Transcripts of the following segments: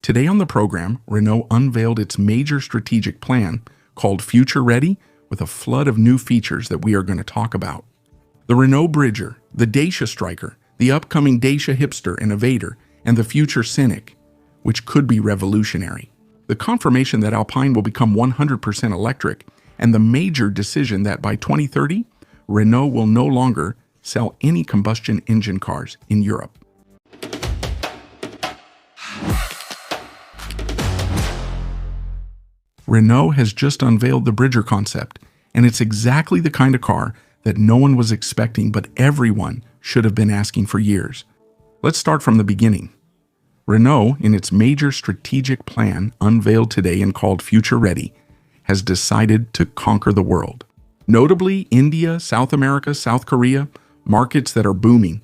Today on the program, Renault unveiled its major strategic plan called Future Ready with a flood of new features that we are going to talk about. The Renault Bridger, the Dacia Striker, the upcoming Dacia Hipster and Evader, and the future Scenic, which could be revolutionary. The confirmation that Alpine will become 100% electric, and the major decision that by 2030, Renault will no longer sell any combustion engine cars in Europe. Renault has just unveiled the Bridger concept, and it's exactly the kind of car that no one was expecting but everyone should have been asking for years. Let's start from the beginning. Renault, in its major strategic plan unveiled today and called Future Ready, has decided to conquer the world. Notably, India, South America, South Korea, markets that are booming.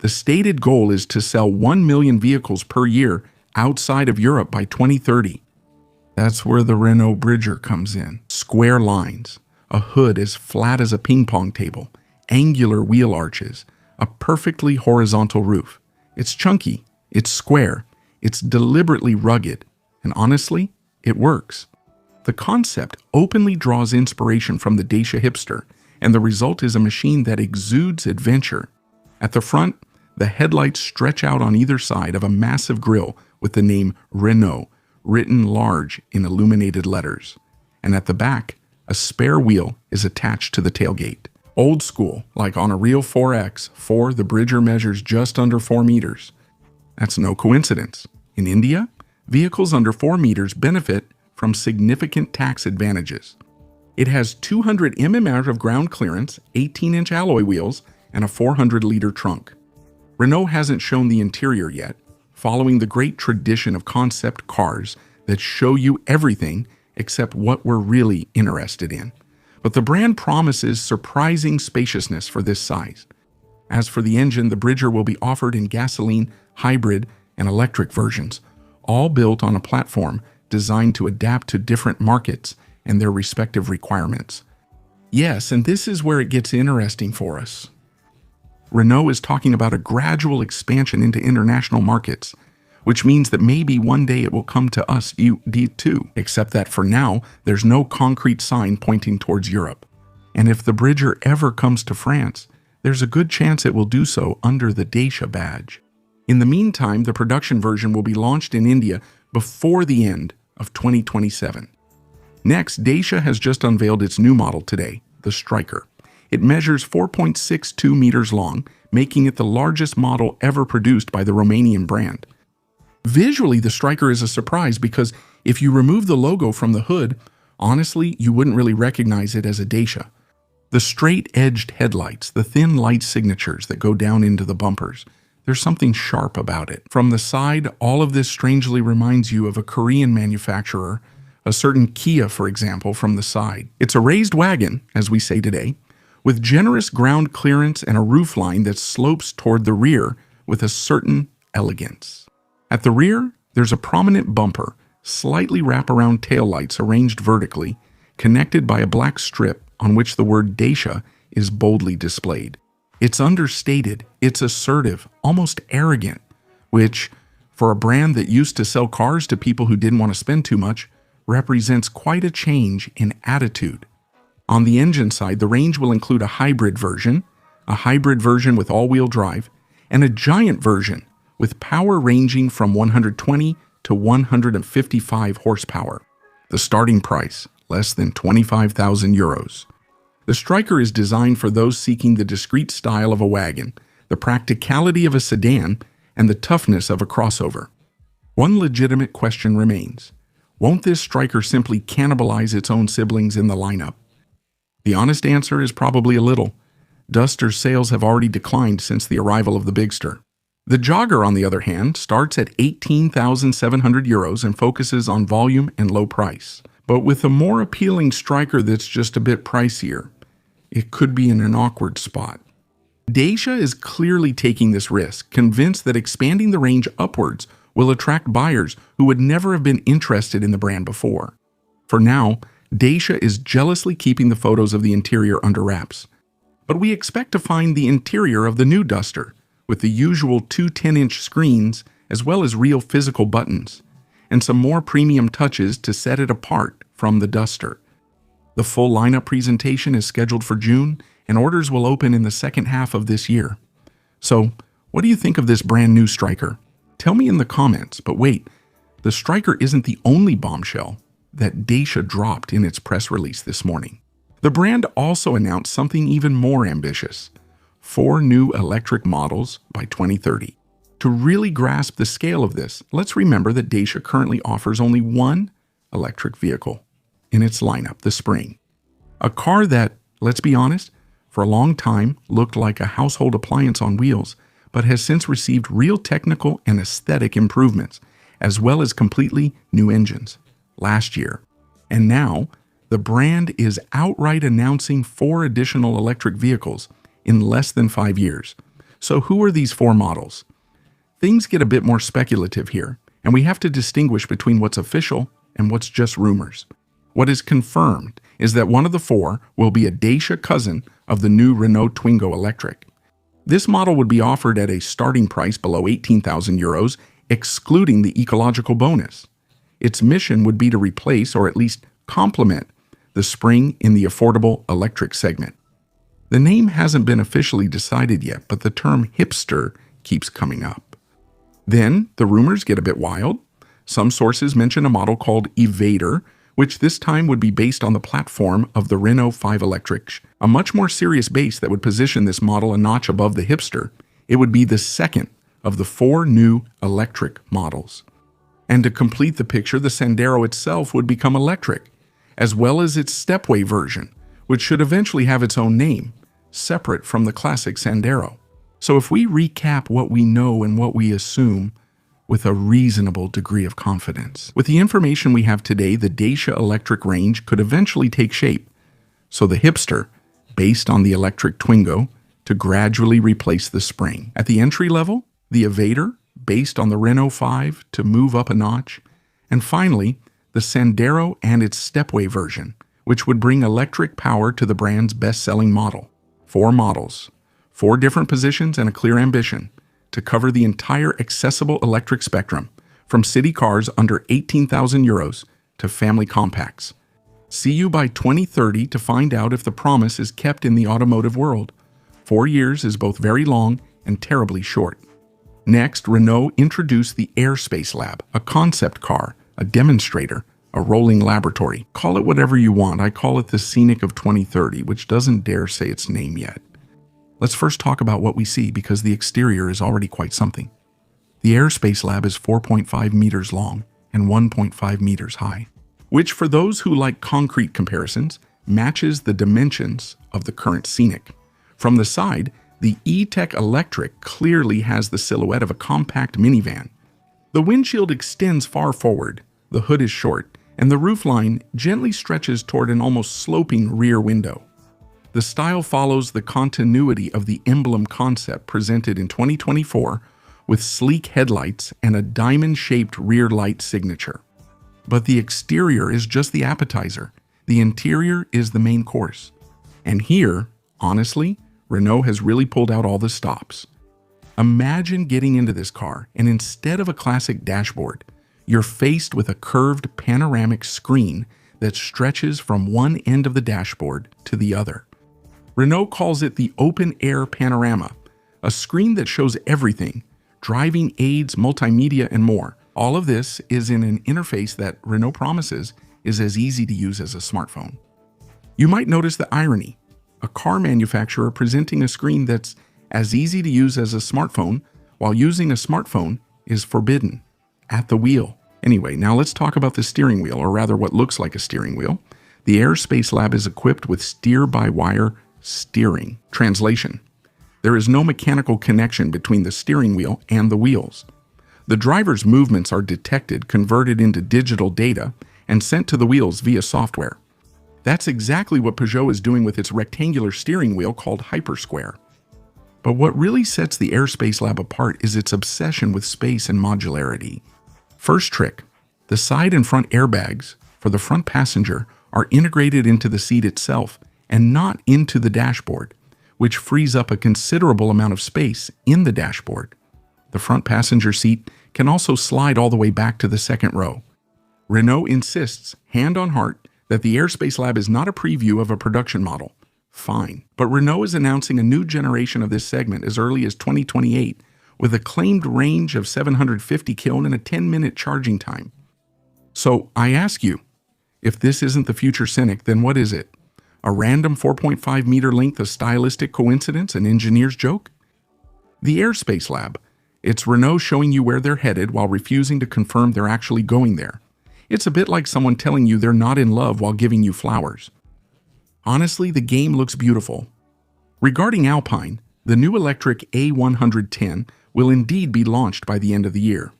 The stated goal is to sell 1 million vehicles per year outside of Europe by 2030. That's where the Renault Bridger comes in. Square lines, a hood as flat as a ping pong table, angular wheel arches, a perfectly horizontal roof. It's chunky, it's square, it's deliberately rugged, and honestly, it works. The concept openly draws inspiration from the Dacia Hipster, and the result is a machine that exudes adventure. At the front, the headlights stretch out on either side of a massive grille with the name Renault written large in illuminated letters. And at the back, a spare wheel is attached to the tailgate. Old school, like on a real 4X4, the Bridger measures just under 4 meters. That's no coincidence. In India, vehicles under 4 meters benefit from significant tax advantages. It has 200 mm of ground clearance, 18-inch alloy wheels, and a 400-liter trunk. Renault hasn't shown the interior yet, following the great tradition of concept cars that show you everything except what we're really interested in. But the brand promises surprising spaciousness for this size. As for the engine, the Bridger will be offered in gasoline, hybrid, and electric versions, all built on a platform designed to adapt to different markets and their respective requirements. Yes, and this is where it gets interesting for us. Renault is talking about a gradual expansion into international markets, which means that maybe one day it will come to us too, except that for now, there's no concrete sign pointing towards Europe. And if the Bridger ever comes to France, there's a good chance it will do so under the Dacia badge. In the meantime, the production version will be launched in India before the end of 2027. Next, Dacia has just unveiled its new model today, the Striker. It measures 4.62 meters long, making it the largest model ever produced by the Romanian brand. Visually, the Striker is a surprise because if you remove the logo from the hood, honestly, you wouldn't really recognize it as a Dacia. The straight-edged headlights, the thin light signatures that go down into the bumpers, there's something sharp about it. From the side, all of this strangely reminds you of a Korean manufacturer, a certain Kia, for example, from the side. It's a raised wagon, as we say today, with generous ground clearance and a roofline that slopes toward the rear with a certain elegance. At the rear, there's a prominent bumper, slightly wraparound taillights arranged vertically, connected by a black strip on which the word Dacia is boldly displayed. It's understated, it's assertive, almost arrogant, which, for a brand that used to sell cars to people who didn't want to spend too much, represents quite a change in attitude. On the engine side, the range will include a hybrid version with all-wheel drive, and a giant version with power ranging from 120 to 155 horsepower. The starting price, less than 25,000 euros. The Striker is designed for those seeking the discreet style of a wagon, the practicality of a sedan, and the toughness of a crossover. One legitimate question remains. Won't this Striker simply cannibalize its own siblings in the lineup? The honest answer is probably a little. Duster's sales have already declined since the arrival of the Bigster. The Jogger, on the other hand, starts at 18,700 euros and focuses on volume and low price. But with a more appealing Striker that's just a bit pricier, it could be in an awkward spot. Dacia is clearly taking this risk, convinced that expanding the range upwards will attract buyers who would never have been interested in the brand before. For now, Dacia is jealously keeping the photos of the interior under wraps. But we expect to find the interior of the new Duster, with the usual two 10-inch screens as well as real physical buttons. and some more premium touches to set it apart from the Duster. The full lineup presentation is scheduled for June, and orders will open in the second half of this year. So, what do you think of this brand new Stryker? Tell me in the comments, but wait, the Stryker isn't the only bombshell that Dacia dropped in its press release this morning. The brand also announced something even more ambitious: 4 new electric models by 2030. To really grasp the scale of this, let's remember that Dacia currently offers only one electric vehicle in its lineup, the Spring. A car that, let's be honest, for a long time looked like a household appliance on wheels, but has since received real technical and aesthetic improvements, as well as completely new engines, last year. And now, the brand is outright announcing 4 additional electric vehicles in less than 5 years. So who are these 4 models? Things get a bit more speculative here, and we have to distinguish between what's official and what's just rumors. What is confirmed is that one of the 4 will be a Dacia cousin of the new Renault Twingo Electric. This model would be offered at a starting price below 18,000 euros, excluding the ecological bonus. Its mission would be to replace, or at least complement, the Spring in the affordable electric segment. The name hasn't been officially decided yet, but the term hipster keeps coming up. Then, the rumors get a bit wild. Some sources mention a model called Evader, which this time would be based on the platform of the Renault 5 Electric, a much more serious base that would position this model a notch above the hipster. It would be the second of the 4 new electric models. And to complete the picture, the Sandero itself would become electric, as well as its stepway version, which should eventually have its own name, separate from the classic Sandero. So if we recap what we know and what we assume with a reasonable degree of confidence, with the information we have today, the Dacia electric range could eventually take shape. So the hipster, based on the electric Twingo, to gradually replace the Spring. At the entry level, the Evader, based on the Renault 5, to move up a notch. And finally, the Sandero and its stepway version, which would bring electric power to the brand's best-selling model. 4 models, 4 different positions and a clear ambition to cover the entire accessible electric spectrum, from city cars under 18,000 euros to family compacts. See you by 2030 to find out if the promise is kept in the automotive world. 4 years is both very long and terribly short. Next, Renault introduced the Airspace Lab, a concept car, a demonstrator, a rolling laboratory. Call it whatever you want. I call it the Scenic of 2030, which doesn't dare say its name yet. Let's first talk about what we see, because the exterior is already quite something. The Airspace Lab is 4.5 meters long and 1.5 meters high, which for those who like concrete comparisons, matches the dimensions of the current Scenic. From the side, the E-Tech Electric clearly has the silhouette of a compact minivan. The windshield extends far forward, the hood is short, and the roofline gently stretches toward an almost sloping rear window. The style follows the continuity of the emblem concept presented in 2024 with sleek headlights and a diamond-shaped rear light signature. But the exterior is just the appetizer. The interior is the main course. And here, honestly, Renault has really pulled out all the stops. Imagine getting into this car, and instead of a classic dashboard, you're faced with a curved panoramic screen that stretches from one end of the dashboard to the other. Renault calls it the open-air panorama, a screen that shows everything: driving aids, multimedia, and more. All of this is in an interface that Renault promises is as easy to use as a smartphone. You might notice the irony: a car manufacturer presenting a screen that's as easy to use as a smartphone, while using a smartphone is forbidden at the wheel. Anyway, now let's talk about the steering wheel, or rather what looks like a steering wheel. The Airspace Lab is equipped with steer-by-wire steering. Translation: there is no mechanical connection between the steering wheel and the wheels. The driver's movements are detected, converted into digital data, and sent to the wheels via software. That's exactly what Peugeot is doing with its rectangular steering wheel called Hypersquare. But what really sets the Airspace Lab apart is its obsession with space and modularity. First trick: the side and front airbags for the front passenger are integrated into the seat itself and not into the dashboard, which frees up a considerable amount of space in the dashboard. The front passenger seat can also slide all the way back to the second row. Renault insists, hand on heart, that the Airspace Lab is not a preview of a production model. Fine. But Renault is announcing a new generation of this segment as early as 2028, with a claimed range of 750 km and a 10-minute charging time. So I ask you, if this isn't the future Scenic, then what is it? A random 4.5-meter length of stylistic coincidence, an engineer's joke? The Airspace Lab. It's Renault showing you where they're headed while refusing to confirm they're actually going there. It's a bit like someone telling you they're not in love while giving you flowers. Honestly, the game looks beautiful. Regarding Alpine, the new electric A110 will indeed be launched by the end of the year.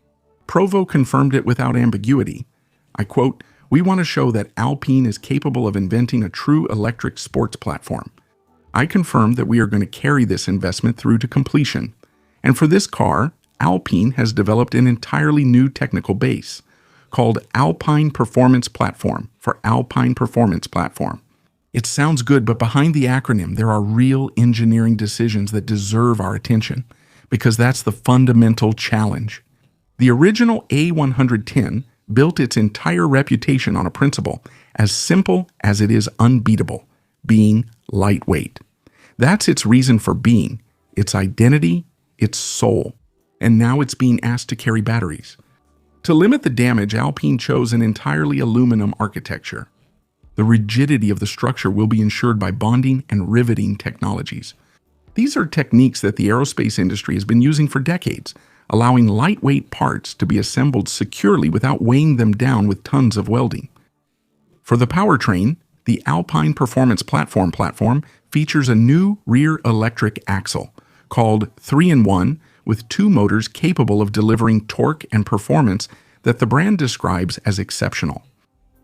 Provo confirmed it without ambiguity. I quote, "We want to show that Alpine is capable of inventing a true electric sports platform. I confirm that we are going to carry this investment through to completion. And for this car, Alpine has developed an entirely new technical base called Alpine Performance Platform for Alpine Performance Platform. It sounds good, but behind the acronym, there are real engineering decisions that deserve our attention, because that's the fundamental challenge. The original A110 built its entire reputation on a principle as simple as it is unbeatable, being lightweight. That's its reason for being, its identity, its soul. And now it's being asked to carry batteries. To limit the damage, Alpine chose an entirely aluminum architecture. The rigidity of the structure will be ensured by bonding and riveting technologies. These are techniques that the aerospace industry has been using for decades, allowing lightweight parts to be assembled securely without weighing them down with tons of welding. For the powertrain, the Alpine Performance Platform features a new rear electric axle called 3-in-1 with two motors capable of delivering torque and performance that the brand describes as exceptional.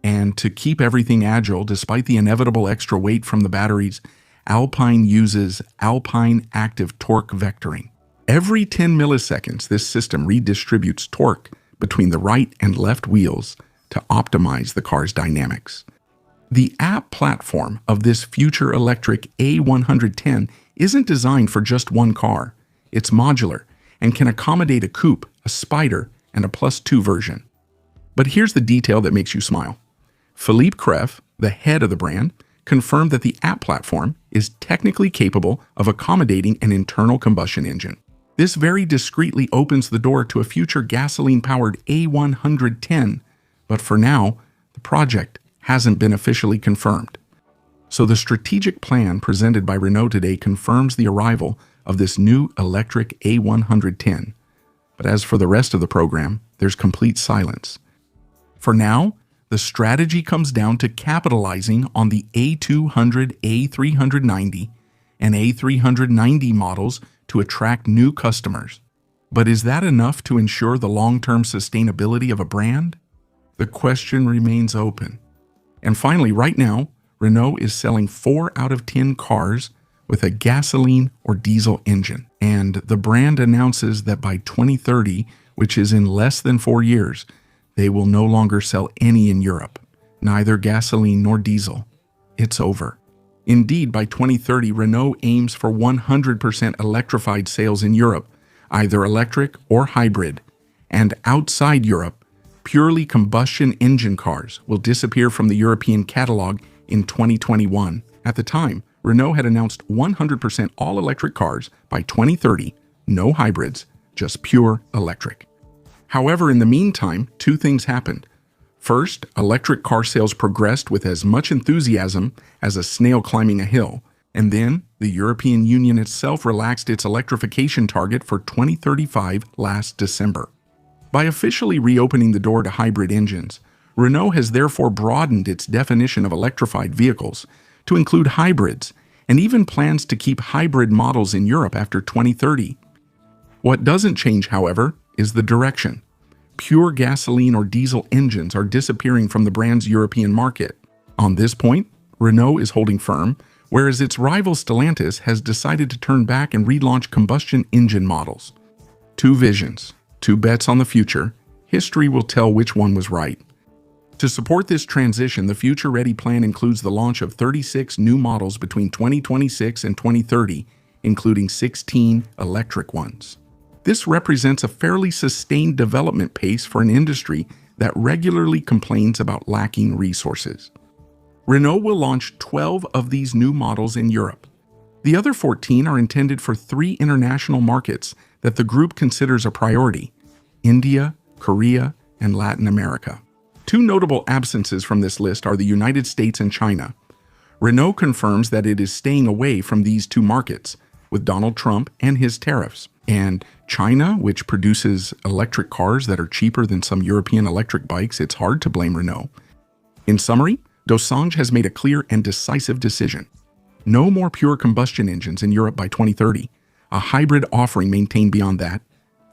And to keep everything agile despite the inevitable extra weight from the batteries, Alpine uses Alpine Active Torque Vectoring. Every 10 milliseconds, this system redistributes torque between the right and left wheels to optimize the car's dynamics. The app platform of this future electric A110 isn't designed for just one car. It's modular and can accommodate a coupe, a spider, and a +2 version. But here's the detail that makes you smile. Philippe Creff, the head of the brand, confirmed that the app platform is technically capable of accommodating an internal combustion engine. This very discreetly opens the door to a future gasoline-powered A110, but for now, the project hasn't been officially confirmed. So the strategic plan presented by Renault today confirms the arrival of this new electric A110. But as for the rest of the program, there's complete silence. For now, the strategy comes down to capitalizing on the A200, A390, and A390 models to attract new customers. But is that enough to ensure the long-term sustainability of a brand? The question remains open. And finally, right now, Renault is selling 4 out of 10 cars with a gasoline or diesel engine. And the brand announces that by 2030, which is in less than 4 years, they will no longer sell any in Europe, neither gasoline nor diesel. It's over. Indeed, by 2030, Renault aims for 100% electrified sales in Europe, either electric or hybrid. And outside Europe, purely combustion engine cars will disappear from the European catalog in 2021. At the time, Renault had announced 100% all-electric cars by 2030, no hybrids, just pure electric. However, in the meantime, 2 things happened. First, electric car sales progressed with as much enthusiasm as a snail climbing a hill, and then the European Union itself relaxed its electrification target for 2035 last December. By officially reopening the door to hybrid engines, Renault has therefore broadened its definition of electrified vehicles to include hybrids, and even plans to keep hybrid models in Europe after 2030. What doesn't change, however, is the direction. Pure gasoline or diesel engines are disappearing from the brand's European market. On this point, Renault is holding firm, whereas its rival Stellantis has decided to turn back and relaunch combustion engine models. 2 visions, 2 bets on the future. History will tell which one was right. To support this transition, the Future Ready plan includes the launch of 36 new models between 2026 and 2030, including 16 electric ones. This represents a fairly sustained development pace for an industry that regularly complains about lacking resources. Renault will launch 12 of these new models in Europe. The other 14 are intended for 3 international markets that the group considers a priority: India, Korea, and Latin America. 2 notable absences from this list are the United States and China. Renault confirms that it is staying away from these 2 markets, with Donald Trump and his tariffs. And China, which produces electric cars that are cheaper than some European electric bikes, it's hard to blame Renault. In summary, Dacia has made a clear and decisive decision. No more pure combustion engines in Europe by 2030. A hybrid offering maintained beyond that.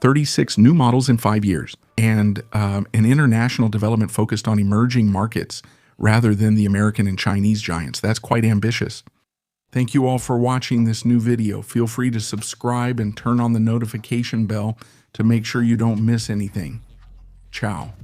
36 new models in 5 years. And an international development focused on emerging markets rather than the American and Chinese giants. That's quite ambitious. Thank you all for watching this new video. Feel free to subscribe and turn on the notification bell to make sure you don't miss anything. Ciao.